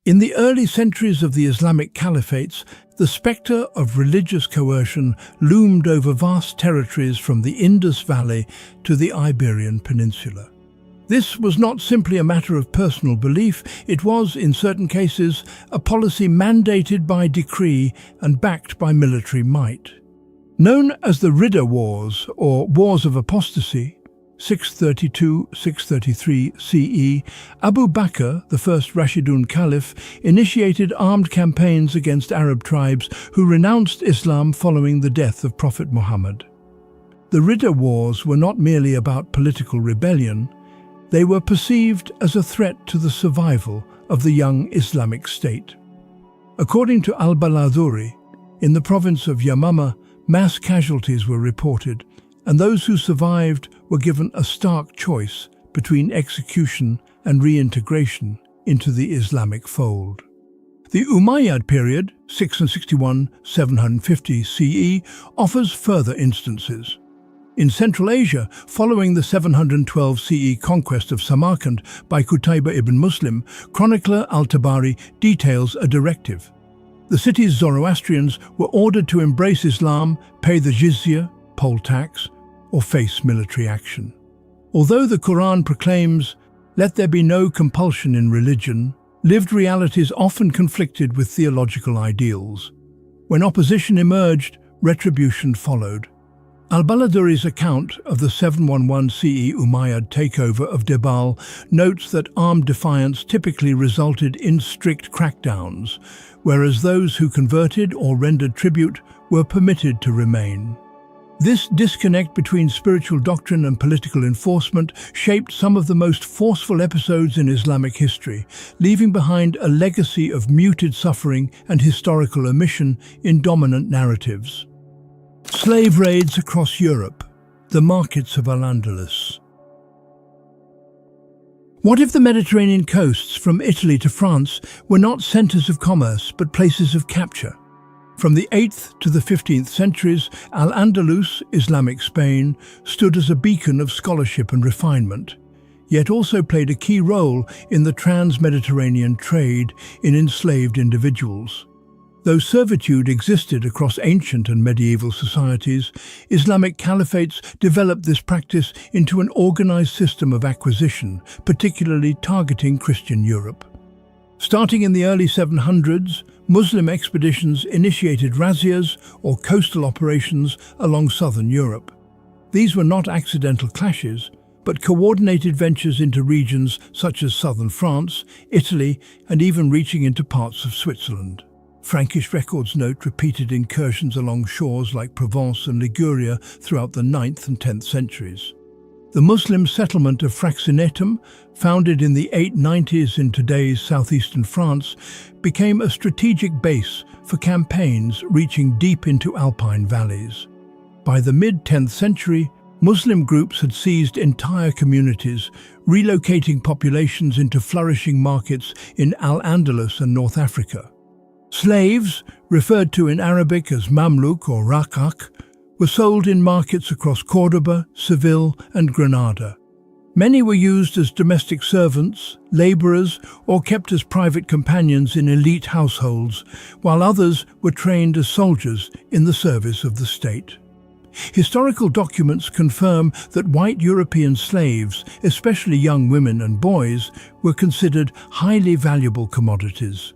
In the early centuries of the Islamic Caliphates, the spectre of religious coercion loomed over vast territories from the Indus Valley to the Iberian Peninsula. This was not simply a matter of personal belief, it was, in certain cases, a policy mandated by decree and backed by military might. Known as the Ridda Wars, or Wars of Apostasy, 632–633 CE, Abu Bakr, the first Rashidun Caliph, initiated armed campaigns against Arab tribes who renounced Islam following the death of Prophet Muhammad. The Ridda Wars were not merely about political rebellion, they were perceived as a threat to the survival of the young Islamic State. According to al-Baladhuri, in the province of Yamama, mass casualties were reported, and those who survived were given a stark choice between execution and reintegration into the Islamic fold. The Umayyad period, 661–750 CE, offers further instances. In Central Asia, following the 712 CE conquest of Samarkand by Qutayba ibn Muslim, chronicler al-Tabari details a directive. The city's Zoroastrians were ordered to embrace Islam, pay the jizya, poll tax, or face military action. Although the Quran proclaims, "Let there be no compulsion in religion," lived realities often conflicted with theological ideals. When opposition emerged, retribution followed. Al-Baladhuri's account of the 711 CE Umayyad takeover of Debal notes that armed defiance typically resulted in strict crackdowns, whereas those who converted or rendered tribute were permitted to remain. This disconnect between spiritual doctrine and political enforcement shaped some of the most forceful episodes in Islamic history, leaving behind a legacy of muted suffering and historical omission in dominant narratives. Slave raids across Europe, the markets of Al-Andalus. What if the Mediterranean coasts from Italy to France were not centers of commerce but places of capture? From the 8th to the 15th centuries, Al-Andalus, Islamic Spain, stood as a beacon of scholarship and refinement, yet also played a key role in the trans-Mediterranean trade in enslaved individuals. Though servitude existed across ancient and medieval societies, Islamic caliphates developed this practice into an organized system of acquisition, particularly targeting Christian Europe. Starting in the early 700s, Muslim expeditions initiated razzias or coastal operations along southern Europe. These were not accidental clashes, but coordinated ventures into regions such as southern France, Italy, and even reaching into parts of Switzerland. Frankish records note repeated incursions along shores like Provence and Liguria throughout the 9th and 10th centuries. The Muslim settlement of Fraxinetum, founded in the 890s in today's southeastern France, became a strategic base for campaigns reaching deep into alpine valleys. By the mid-10th century, Muslim groups had seized entire communities, relocating populations into flourishing markets in Al-Andalus and North Africa. Slaves, referred to in Arabic as Mamluk or Raqaq, were sold in markets across Córdoba, Seville, and Granada. Many were used as domestic servants, laborers, or kept as private companions in elite households, while others were trained as soldiers in the service of the state. Historical documents confirm that white European slaves, especially young women and boys, were considered highly valuable commodities.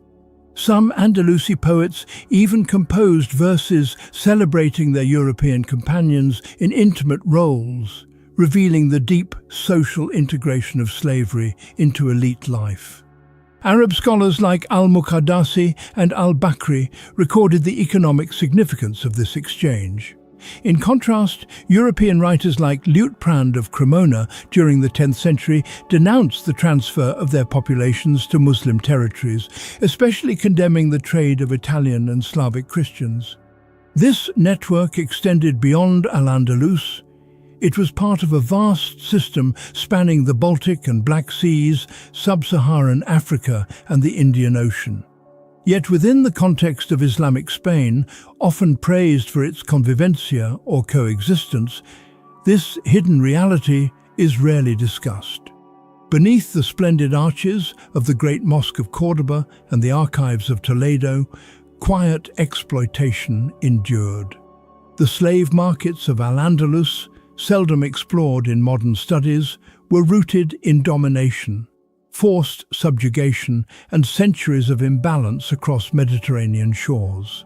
Some Andalusi poets even composed verses celebrating their European companions in intimate roles, revealing the deep social integration of slavery into elite life. Arab scholars like al-Muqaddasi and al-Bakri recorded the economic significance of this exchange. In contrast, European writers like Liutprand of Cremona during the 10th century denounced the transfer of their populations to Muslim territories, especially condemning the trade of Italian and Slavic Christians. This network extended beyond Al-Andalus. It was part of a vast system spanning the Baltic and Black Seas, sub-Saharan Africa, and the Indian Ocean. Yet within the context of Islamic Spain, often praised for its convivencia or coexistence, this hidden reality is rarely discussed. Beneath the splendid arches of the Great Mosque of Cordoba and the archives of Toledo, quiet exploitation endured. The slave markets of Al-Andalus, seldom explored in modern studies, were rooted in domination, forced subjugation, and centuries of imbalance across Mediterranean shores.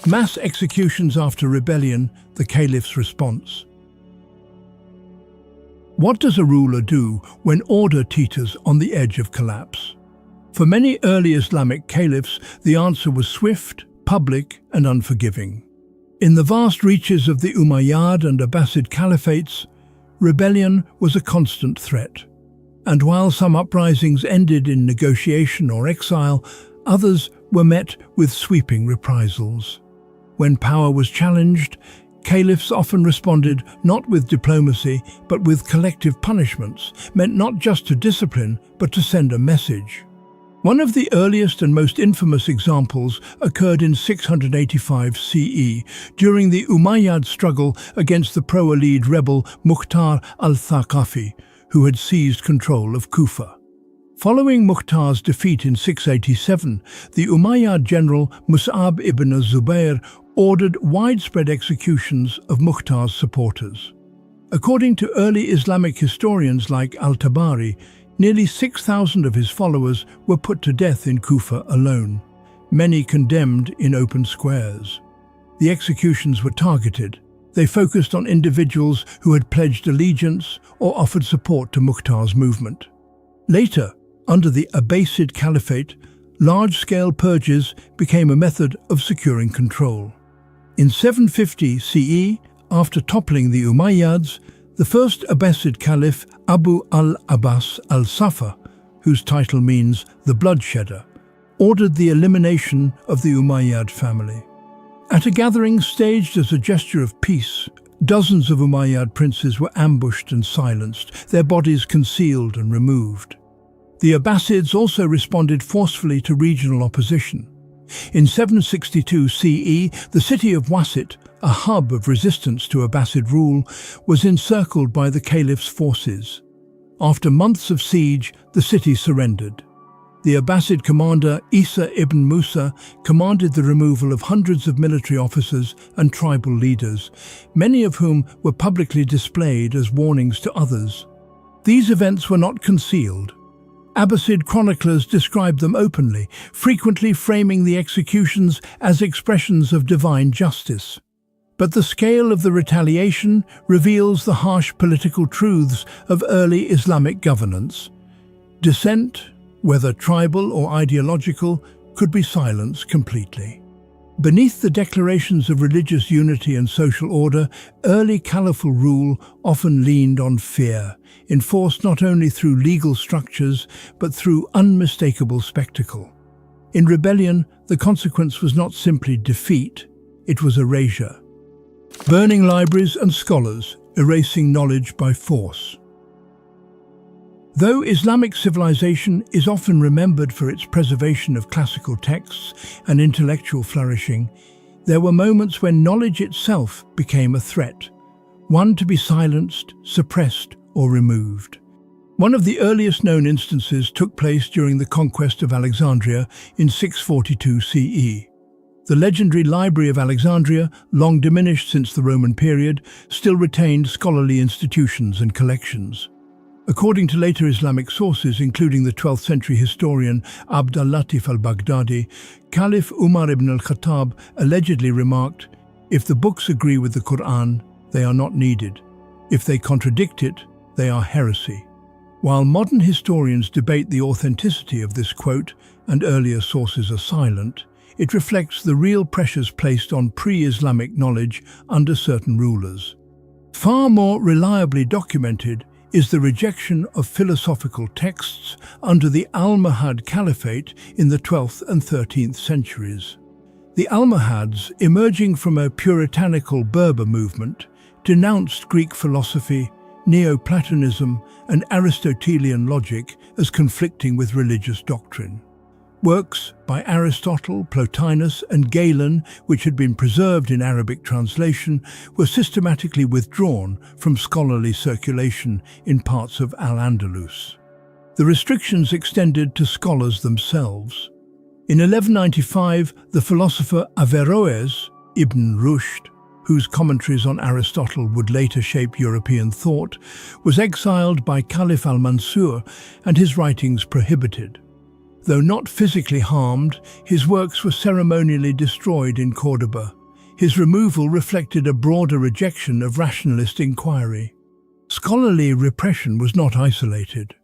Mass executions after rebellion, the caliph's response. What does a ruler do when order teeters on the edge of collapse? For many early Islamic caliphs, the answer was swift, public, and unforgiving. In the vast reaches of the Umayyad and Abbasid Caliphates, rebellion was a constant threat. And while some uprisings ended in negotiation or exile, others were met with sweeping reprisals. When power was challenged, caliphs often responded not with diplomacy, but with collective punishments, meant not just to discipline, but to send a message. One of the earliest and most infamous examples occurred in 685 CE, during the Umayyad struggle against the pro-Alid rebel Mukhtar al-Thaqafi, who had seized control of Kufa. Following Mukhtar's defeat in 687, the Umayyad general Mus'ab ibn Zubayr ordered widespread executions of Mukhtar's supporters. According to early Islamic historians like al-Tabari, nearly 6,000 of his followers were put to death in Kufa alone, many condemned in open squares. The executions were targeted. They focused on individuals who had pledged allegiance or offered support to Mukhtar's movement. Later, under the Abbasid Caliphate, large-scale purges became a method of securing control. In 750 CE, after toppling the Umayyads, the first Abbasid Caliph, Abu al-Abbas al-Safa, whose title means the bloodshedder, ordered the elimination of the Umayyad family. At a gathering staged as a gesture of peace, dozens of Umayyad princes were ambushed and silenced, their bodies concealed and removed. The Abbasids also responded forcefully to regional opposition. In 762 CE, the city of Wasit, a hub of resistance to Abbasid rule, was encircled by the caliph's forces. After months of siege, the city surrendered. The Abbasid commander Isa ibn Musa commanded the removal of hundreds of military officers and tribal leaders, many of whom were publicly displayed as warnings to others. These events were not concealed. Abbasid chroniclers described them openly, frequently framing the executions as expressions of divine justice. But the scale of the retaliation reveals the harsh political truths of early Islamic governance. Dissent, whether tribal or ideological, could be silenced completely. Beneath the declarations of religious unity and social order, early caliphal rule often leaned on fear, enforced not only through legal structures, but through unmistakable spectacle. In rebellion, the consequence was not simply defeat, it was erasure. Burning libraries and scholars, erasing knowledge by force. Though Islamic civilization is often remembered for its preservation of classical texts and intellectual flourishing, there were moments when knowledge itself became a threat, one to be silenced, suppressed, or removed. One of the earliest known instances took place during the conquest of Alexandria in 642 CE. The legendary Library of Alexandria, long diminished since the Roman period, still retained scholarly institutions and collections. According to later Islamic sources, including the 12th century historian Abd al-Latif al-Baghdadi, Caliph Umar ibn al-Khattab allegedly remarked, "If the books agree with the Quran, they are not needed. If they contradict it, they are heresy." While modern historians debate the authenticity of this quote and earlier sources are silent, it reflects the real pressures placed on pre-Islamic knowledge under certain rulers. Far more reliably documented is the rejection of philosophical texts under the Almohad Caliphate in the 12th and 13th centuries. The Almohads, emerging from a puritanical Berber movement, denounced Greek philosophy, Neoplatonism, and Aristotelian logic as conflicting with religious doctrine. Works by Aristotle, Plotinus, and Galen, which had been preserved in Arabic translation, were systematically withdrawn from scholarly circulation in parts of Al-Andalus. The restrictions extended to scholars themselves. In 1195, the philosopher Averroes, Ibn Rushd, whose commentaries on Aristotle would later shape European thought, was exiled by Caliph al-Mansur and his writings prohibited. Though not physically harmed, his works were ceremonially destroyed in Córdoba. His removal reflected a broader rejection of rationalist inquiry. Scholarly repression was not isolated.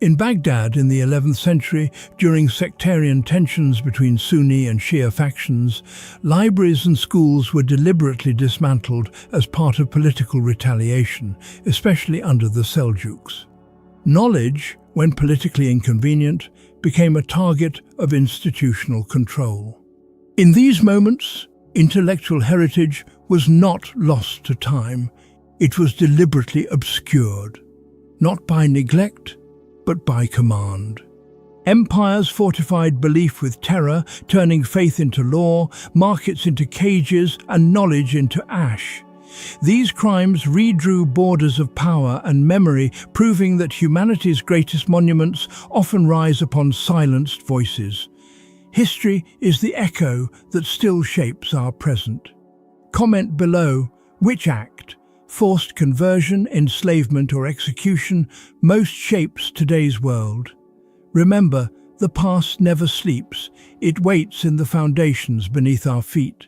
In Baghdad in the 11th century, during sectarian tensions between Sunni and Shia factions, libraries and schools were deliberately dismantled as part of political retaliation, especially under the Seljuks. Knowledge, when politically inconvenient, became a target of institutional control. In these moments, intellectual heritage was not lost to time. It was deliberately obscured, not by neglect, but by command. Empires fortified belief with terror, turning faith into law, markets into cages, and knowledge into ash. These crimes redrew borders of power and memory, proving that humanity's greatest monuments often rise upon silenced voices. History is the echo that still shapes our present. Comment below which act, forced conversion, enslavement, or execution, most shapes today's world. Remember, the past never sleeps. It waits in the foundations beneath our feet.